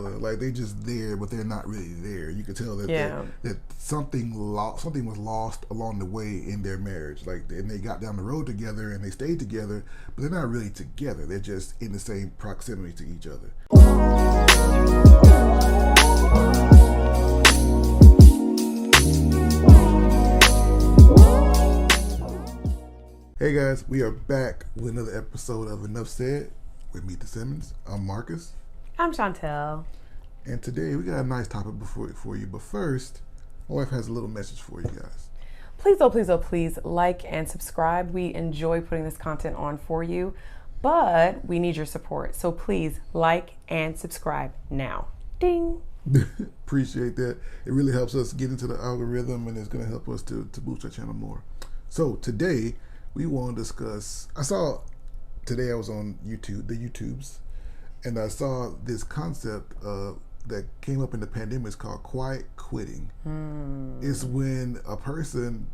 Like they just there, but they're not really there. You could tell that that something was lost along the way in their marriage. Like, and they got down the road together and they stayed together, but they're not really together. They're just in the same proximity to each other. Hey guys, we are back with another episode of Enough Said with Meet the Simmons. I'm Marcus. I'm Chantel. And today we got a nice topic for you. But first, my wife has a little message for you guys. Please like and subscribe. We enjoy putting this content on for you, but we need your support. So please like and subscribe now. Ding. Appreciate that. It really helps us get into the algorithm, and it's going to help us to boost our channel more. So today we want to discuss, I was on YouTube, the YouTubes, and I saw this concept that came up in the pandemic. It's called quiet quitting. It's when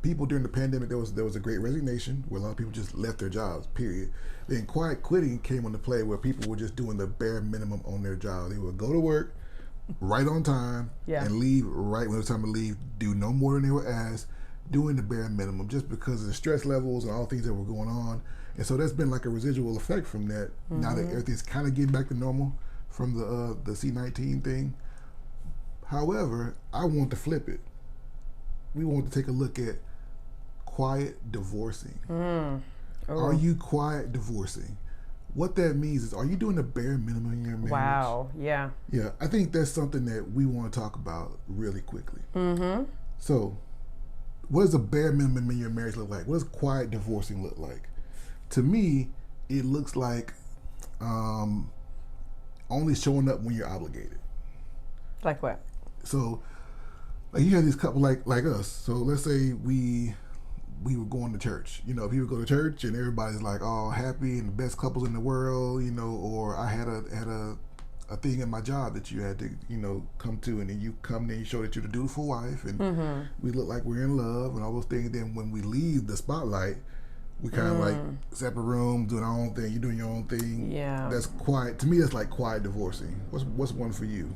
people during the pandemic, there was a great resignation where a lot of people just left their jobs, period. Then quiet quitting came into play where people were just doing the bare minimum on their job. They would go to work right on time and leave right when it was time to leave, do no more than they were asked, doing the bare minimum just because of the stress levels and all the things that were going on. And so that's been like a residual effect from that. Now that everything's kind of getting back to normal from the C-19 thing. However, I want to flip it. We want to take a look at quiet divorcing. Are you quiet divorcing? What that means is, are you doing the bare minimum in your marriage? Wow, yeah. Yeah, I think that's something that we want to talk about really quickly. So, what does the bare minimum in your marriage look like? What does quiet divorcing look like? To me, it looks like only showing up when you're obligated. Like what? So, like you have these couple like us. So let's say we were going to church. You know, people go to church and everybody's like all happy and the best couples in the world. You know, or I had a thing at my job that you had to, come to, and then you come there, you show that you're the dutiful wife, and we look like we're in love and all those things. Then when we leave the spotlight, we kind of like separate rooms, doing our own thing. You're doing your own thing. Yeah. That's quiet. To me, that's like quiet divorcing. What's one for you?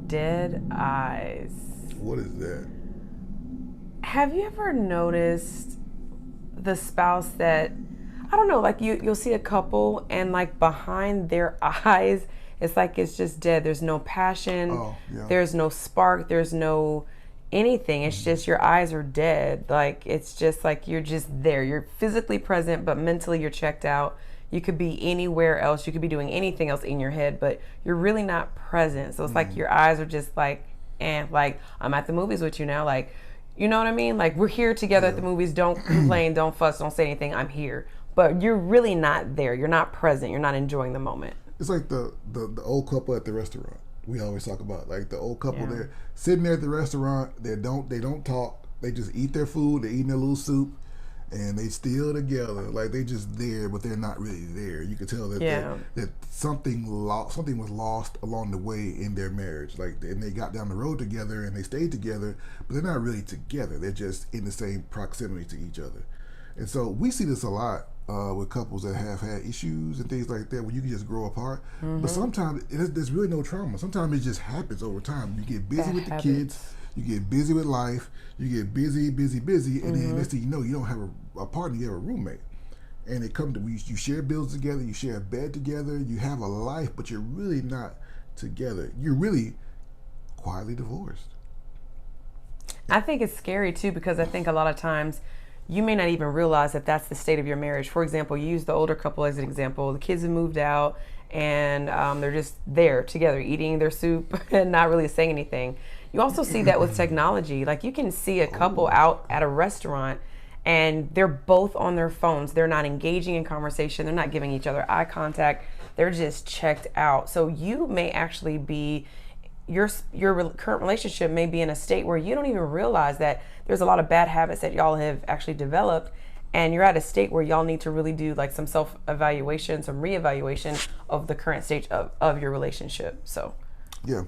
Dead eyes. What is that? Have you ever noticed the spouse that, I don't know, like you'll see a couple and like behind their eyes, it's like it's just dead. There's no passion. There's no spark. There's no anything. It's just your eyes are dead. Like it's just like you're just there. You're physically present, but mentally you're checked out. You could be anywhere else. You could be doing anything else in your head, but you're really not present. So it's like your eyes are just like, like I'm at the movies with you now. Like, you know what I mean? Like we're here together at the movies. Don't complain. Don't fuss. Don't say anything. I'm here. But you're really not there. You're not present. You're not enjoying the moment. It's like the old couple at the restaurant. We always talk about like the old couple there sitting there at the restaurant. They don't talk. They just eat their food. They're eating their little soup, and they still together. Like they just there, but they're not really there. You could tell that that something was lost along the way in their marriage. Like, and they got down the road together and they stayed together, but they're not really together. They're just in the same proximity to each other. And so we see this a lot with couples that have had issues and things like that, where you can just grow apart. But sometimes there's really no trauma. Sometimes it just happens over time. You get busy with the kids, you get busy with life, you get busy, and then next thing you know, you don't have a partner, you have a roommate. And it comes to you share bills together, you share a bed together, you have a life, but you're really not together. You're really quietly divorced. I think it's scary too, because I think a lot of times you may not even realize that that's the state of your marriage. For example, you use the older couple as an example. The kids have moved out and they're just there together eating their soup and not really saying anything. You also see that with technology. Like you can see a couple out at a restaurant and they're both on their phones. They're not engaging in conversation. They're not giving each other eye contact. They're just checked out. So you may actually be, your current relationship may be in a state where you don't even realize that there's a lot of bad habits that y'all have actually developed, and you're at a state where y'all need to really do like some self-evaluation, some re-evaluation of the current stage of your relationship. So yeah,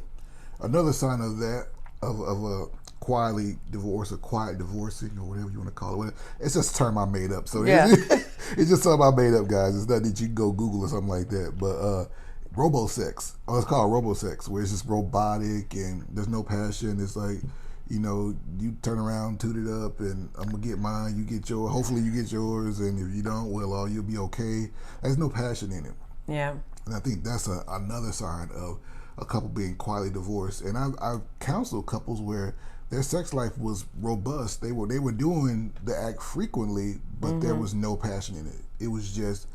another sign of that, of a quietly divorce or quiet divorcing or whatever you want to call it. It's just a term I made up. So Yeah. it's just something I made up, guys. It's not that you can go Google or something like that. But robo-sex. Oh, it's called robo-sex, where it's just robotic and there's no passion. It's like, you turn around, toot it up, and I'm going to get mine, you get yours. Hopefully you get yours, and if you don't, well, you'll be okay. There's no passion in it. Yeah. And I think that's another sign of a couple being quietly divorced. And I've counseled couples where their sex life was robust. They were doing the act frequently, but there was no passion in it. It was just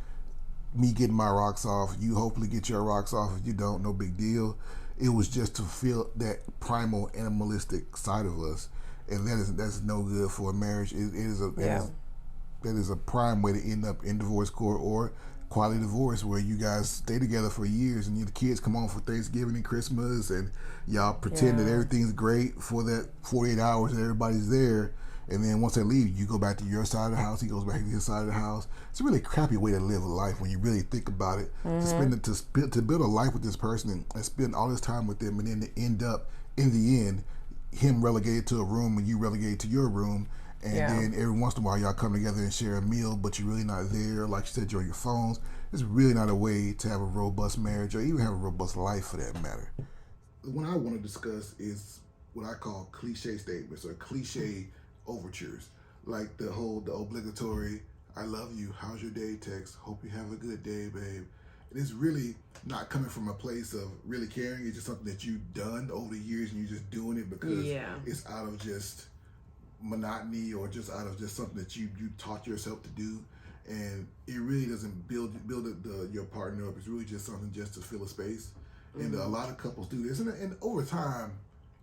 me getting my rocks off. You hopefully get your rocks off. If you don't, no big deal. It was just to feel that primal animalistic side of us, and that's no good for a marriage. That is a prime way to end up in divorce court or quality divorce, where you guys stay together for years and the kids come home for Thanksgiving and Christmas, and y'all pretend that everything's great for that 48 hours that everybody's there. And then once they leave, you go back to your side of the house. He goes back to his side of the house. It's a really crappy way to live a life when you really think about it. To build a life with this person and spend all this time with them, and then to end up in the end, him relegated to a room and you relegated to your room. And then every once in a while y'all come together and share a meal, but you're really not there. Like you said, you're on your phones. It's really not a way to have a robust marriage or even have a robust life for that matter. What I want to discuss is what I call cliche statements or cliche overtures, like the obligatory "I love you, how's your day" text, "Hope you have a good day, babe." It is really not coming from a place of really caring. It's just something that you've done over the years and you're just doing it because it's out of just monotony or just out of just something that you taught yourself to do, and it really doesn't build your partner up. It's really just something just to fill a space. And a lot of couples do this, and over time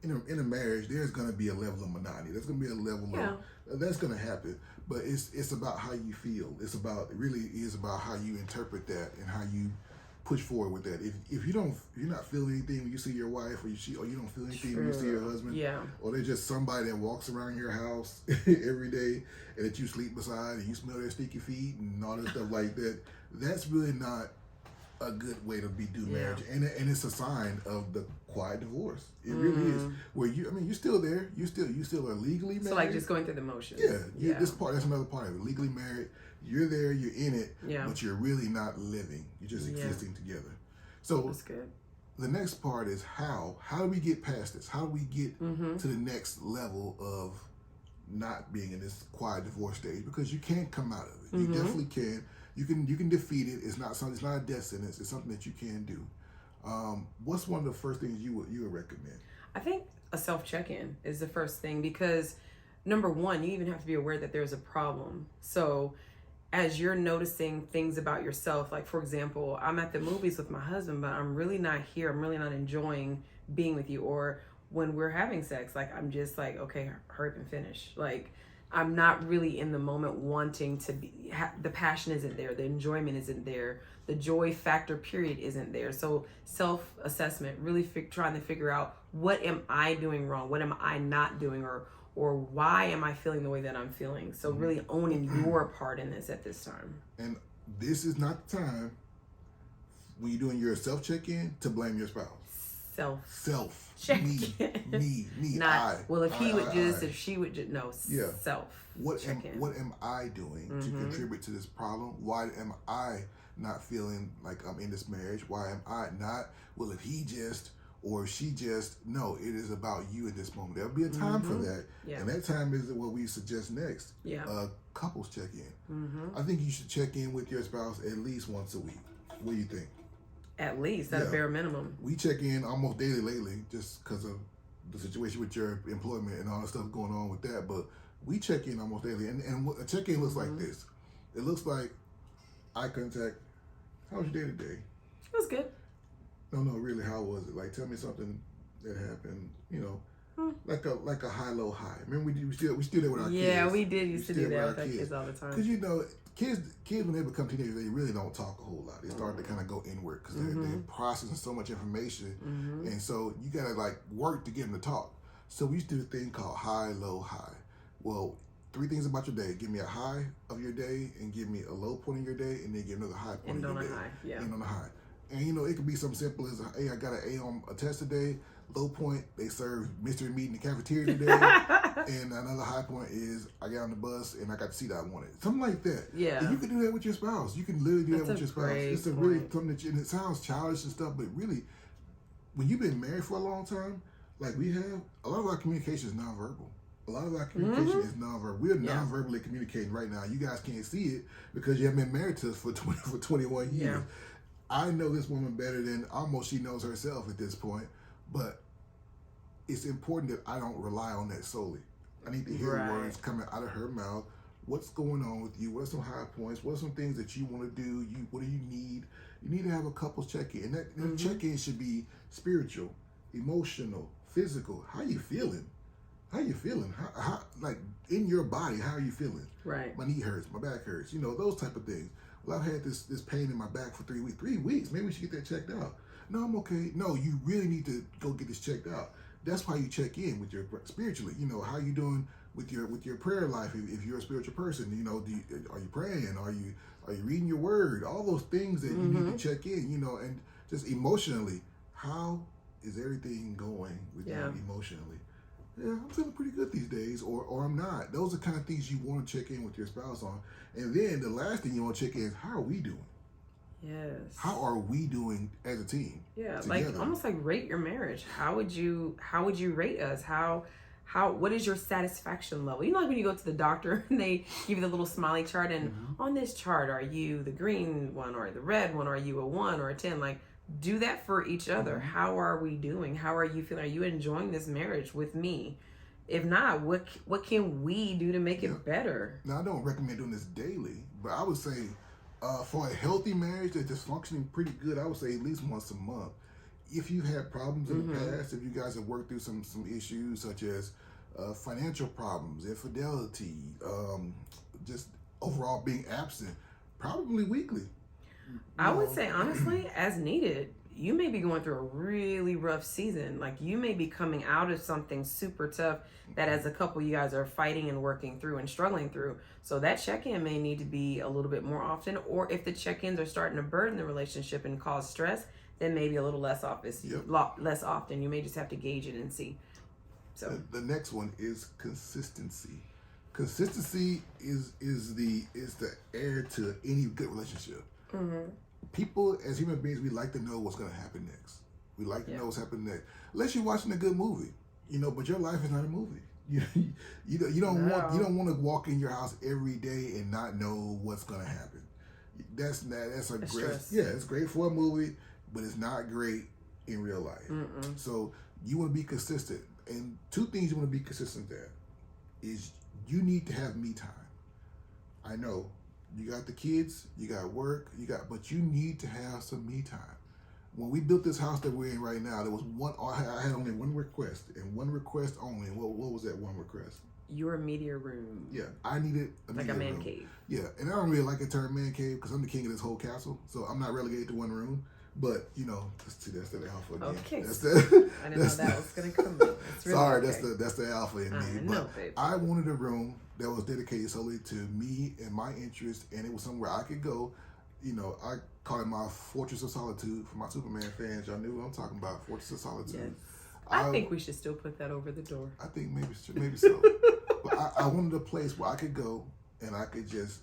in a marriage, there's going to be a level of monotony. There's going to be a level of that's going to happen. But it's about how you feel. It really is about how you interpret that and how you push forward with that. If you're not feeling anything when you see your wife, or you don't feel anything when you see your husband, or they're just somebody that walks around your house every day and that you sleep beside and you smell their sticky feet and all that stuff like that, that's really not a good way to do marriage, and it's a sign of the quiet divorce. It really is. Where you're still there. You still are legally married. So like just going through the motions. This part, that's another part of it. Legally married. You're there. You're in it. But you're really not living. You're just existing together. So that's good. The next part is how. How do we get past this? How do we get to the next level of not being in this quiet divorce stage? Because you can come out of it. You definitely can. You can defeat it. It's not a death sentence. It's something that you can do. What's one of the first things you would recommend? I think a self-check-in is the first thing, because number one, you even have to be aware that there's a problem. So as you're noticing things about yourself, like for example, I'm at the movies with my husband, but I'm really not here. I'm really not enjoying being with you. Or when we're having sex, like I'm just like, okay, hurry up and finish. Like I'm not really in the moment wanting to be, the passion isn't there, the enjoyment isn't there, the joy factor period isn't there. So self-assessment, really trying to figure out, what am I doing wrong? What am I not doing? Or why am I feeling the way that I'm feeling? So really owning your part in this at this time. And this is not the time when you're doing your self-check-in to blame your spouse. Self. Me. Not, I. Well, if he would just, if she would just, no. Self. What am I doing to contribute to this problem? Why am I not feeling like I'm in this marriage? Why am I not? Well, if he just or if she just, no, it is about you at this moment. There'll be a time for that. And that time is what we suggest next. Couples check-in. I think you should check in with your spouse at least once a week. What do you think? At least, at a bare minimum. We check in almost daily lately just because of the situation with your employment and all the stuff going on with that. But we check in almost daily. And what a check-in looks like this. It looks like eye contact. How was your day today? It was good. No, really, how was it? Like, tell me something that happened, like a high-low high. Remember, we still did with our kids. Yeah, we did used to do that with our kids all the time. Because, kids when they become teenagers, they really don't talk a whole lot. They start to kind of go inward because they're processing so much information. And so you got to, work to get them to talk. So we used to do a thing called high, low, high. Well, 3 things about your day. Give me a high of your day and give me a low point of your day, and then give another high point of your day. End on a high, End on a high. And, it could be something simple as, hey, I got an A on a test today. Low point, they serve mystery meat in the cafeteria today. And another high point is I got on the bus and I got the seat I wanted. Something like that. Yeah. And you can do that with your spouse. You can literally do that with your spouse. It's a really something that and it sounds childish and stuff, but really, when you've been married for a long time, like we have, a lot of our communication is nonverbal. A lot of our communication is nonverbal. We're non-verbally communicating right now. You guys can't see it because you haven't been married to us for 21 years. Yeah. I know this woman better than almost she knows herself at this point, but it's important that I don't rely on that solely. I need to hear words coming out of her mouth. What's going on with you? What are some high points? What are some things that you want to do? What do you need? You need to have a couple's check-in. And that check-in should be spiritual, emotional, physical. How you feeling? How you feeling? How like in your body, how are you feeling? Right. My knee hurts, my back hurts, those type of things. Well, I've had this pain in my back for 3 weeks. 3 weeks, maybe we should get that checked out. No, I'm okay. No, you really need to go get this checked out. That's why you check in with your spiritually. How you doing with your prayer life if you're a spiritual person. Are you praying? Are you reading your word? All those things that you need to check in. And just emotionally, how is everything going with you emotionally? Yeah, I'm feeling pretty good these days, or I'm not. Those are the kind of things you want to check in with your spouse on. And then the last thing you want to check in is, how are we doing? Yes. How are we doing as a team? Yeah, together? like almost like rate your marriage. How would you rate us? What is your satisfaction level? Like when you go to the doctor and they give you the little smiley chart, and on this chart, are you the green one or the red one? Or are you a 1 or a 10? Like, do that for each other. How are we doing? How are you feeling? Are you enjoying this marriage with me? If not, what can we do to make it better? Now, I don't recommend doing this daily, but I would say for a healthy marriage that's just functioning pretty good, I would say at least once a month. If you've had problems in the past, if you guys have worked through some issues such as financial problems, infidelity, just overall being absent, probably weekly. I would say, honestly, as needed. You may be going through a really rough season. Like, you may be coming out of something super tough that as a couple you guys are fighting and working through and struggling through. So that check-in may need to be a little bit more often. Or if the check-ins are starting to burden the relationship and cause stress, then maybe a little less less often. You may just have to gauge it and see. So the next one is consistency. Consistency is the heir to any good relationship. People, as human beings, we like to know what's going to happen next. We like to know what's happening next. Unless you're watching a good movie, but your life is not a movie. You don't want to walk in your house every day and not know what's going to happen. That's great. Stress. Yeah, it's great for a movie, but it's not great in real life. So you want to be consistent, and 2 things you want to be consistent at is you need to have me time. I know. You got the kids, you got work, but you need to have some me time. When we built this house that we're in right now, there was I had only one request, and one request only. What was that one request? Your media room. Yeah, I needed a like media a man room. cave. Yeah, and I don't really like the term man cave because I'm the king of this whole castle, so I'm not relegated to one room. But that's the alpha again. Okay. I didn't know that was gonna come. Really sorry, okay. that's the alpha in me. But babe. I wanted a room that was dedicated solely to me and my interests, and it was somewhere I could go. I call it my fortress of solitude for my Superman fans. Y'all knew what I'm talking about, fortress of solitude. Yes. I think we should still put that over the door. I think maybe so. But I wanted a place where I could go and I could just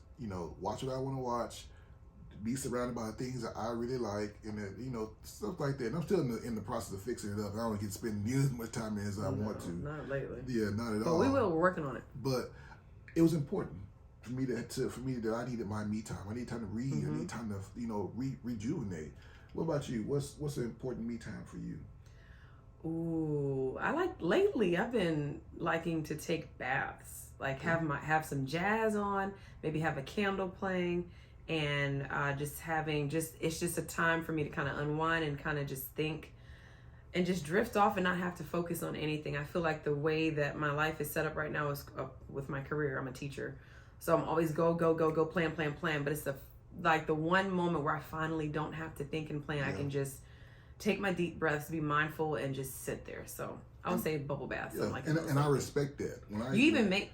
watch what I want to watch, be surrounded by things that I really like, and stuff like that. And I'm still in the process of fixing it up. I don't get to spend nearly as much time in as I want to. Not lately. Yeah, not at but all. But we will. We're working on it. But it was important for me that I needed my me time. I need time to read. I need time to rejuvenate. What about you? What's an important me time for you? Ooh, lately I've been liking to take baths. Like have some jazz on, maybe have a candle playing, and it's just a time for me to kind of unwind and kind of just think and just drift off and not have to focus on anything. I feel like the way that my life is set up right now is with my career. I'm a teacher, so I'm always go, plan. But it's the one moment where I finally don't have to think and plan. Yeah. I can just take my deep breaths, be mindful, and just sit there. So I would say bubble bath. Yeah, and I respect that.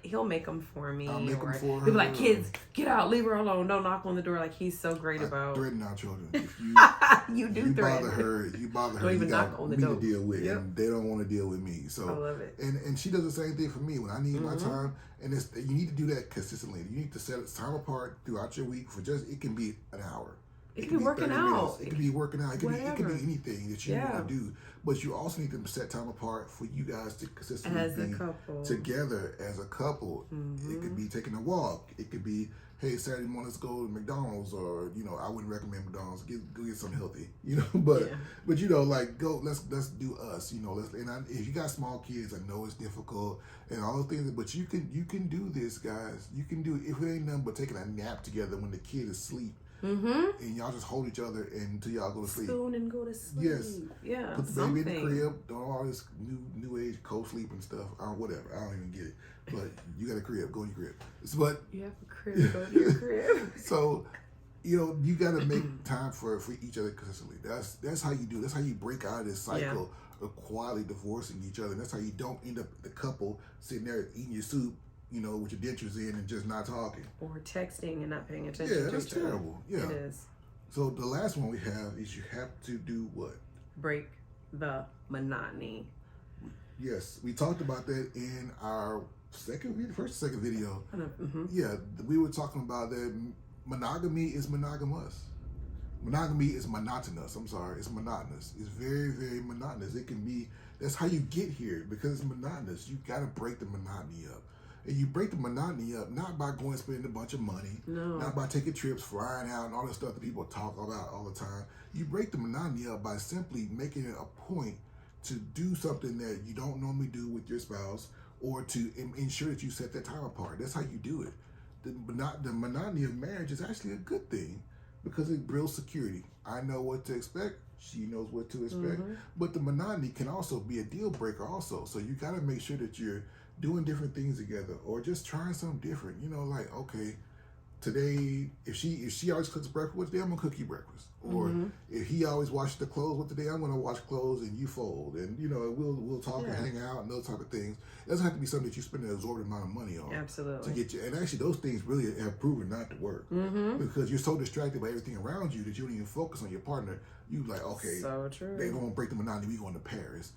He'll make them for me. I'll make them for her. He'll be like, kids, get out, leave her alone, don't knock on the door. Like, he's so great about threaten our children. You You bother her. Don't even you got knock on the me door. to deal with, Yep. and they don't want to deal with me. So I love it. And she does the same thing for me when I need my time. And you need to do that consistently. You need to set time apart throughout your week for it can be an hour. It can be working out. It can be working out. It can Whatever. be anything that you want to do. But you also need to set time apart for you guys to consistently be together as a couple. It could be taking a walk. It could be, hey, Saturday morning, let's go to McDonald's, or I wouldn't recommend McDonald's. Go get something healthy, But let's do us, if you got small kids, I know it's difficult and all those things, but you can do this, guys. You can do it. If it ain't nothing but taking a nap together when the kid is asleep. And y'all just hold each other until y'all go to sleep. Spoon and go to sleep. Yes. Yeah. Put the baby in the crib. Don't all this new age co-sleep and stuff. Whatever. I don't even get it. But you got a crib. Go in your crib. But you have a crib. Go to your crib. So, you got to make time for each other consistently. That's how you do it. That's how you break out of this cycle of quietly divorcing each other. And that's how you don't end up the couple sitting there eating your soup, with your dentures in and just not talking. Or texting and not paying attention to each other. Yeah, that's terrible. Yeah. It is. So the last one we have is you have to do what? Break the monotony. Yes, we talked about that in our second video. Yeah, we were talking about that monogamy is monogamous. Monogamy is monotonous. I'm sorry, it's monotonous. It's very, very monotonous. It can be, that's how you get here, because it's monotonous. You got to break the monotony up. And you break the monotony up not by going and spending a bunch of money, not by taking trips, flying out, and all this stuff that people talk about all the time. You break the monotony up by simply making it a point to do something that you don't normally do with your spouse, or to ensure that you set that time apart. That's how you do it. The monotony of marriage is actually a good thing because it builds security. I know what to expect. She knows what to expect. But the monotony can also be a deal breaker also. So you got to make sure that you're doing different things together, or just trying something different. Like, okay, today, if she always cooks breakfast, well, today I'm gonna cook you breakfast. Or if he always washes the clothes, well, today I'm gonna wash clothes and you fold, and we'll talk and hang out and those type of things. It doesn't have to be something that you spend an exorbitant amount of money on. Absolutely. To get you. And actually, those things really have proven not to work because you're so distracted by everything around you that you don't even focus on your partner. You like, okay, so true. They don't want to break the monotony. We going to Paris.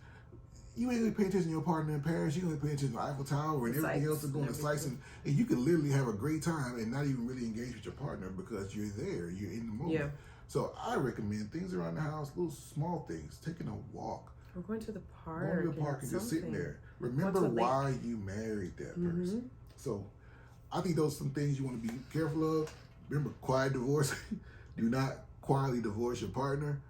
You ain't gonna pay attention to your partner in Paris. You ain't gonna pay attention to the Eiffel Tower and everything else that's going to sites, and you can literally have a great time and not even really engage with your partner because you're there, you're in the moment. Yeah. So I recommend things around the house, little small things, taking a walk. Or going to the park. Going to the park and just sitting there. Remember why you married that person. So I think those are some things you want to be careful of. Remember, quiet divorce. Do not quietly divorce your partner.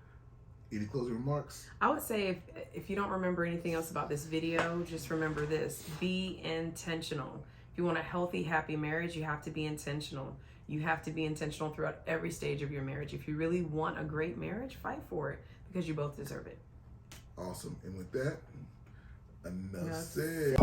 Any closing remarks? I would say if you don't remember anything else about this video, just remember this. Be intentional. If you want a healthy, happy marriage, you have to be intentional. You have to be intentional throughout every stage of your marriage. If you really want a great marriage, fight for it because you both deserve it. Awesome. And with that, enough said.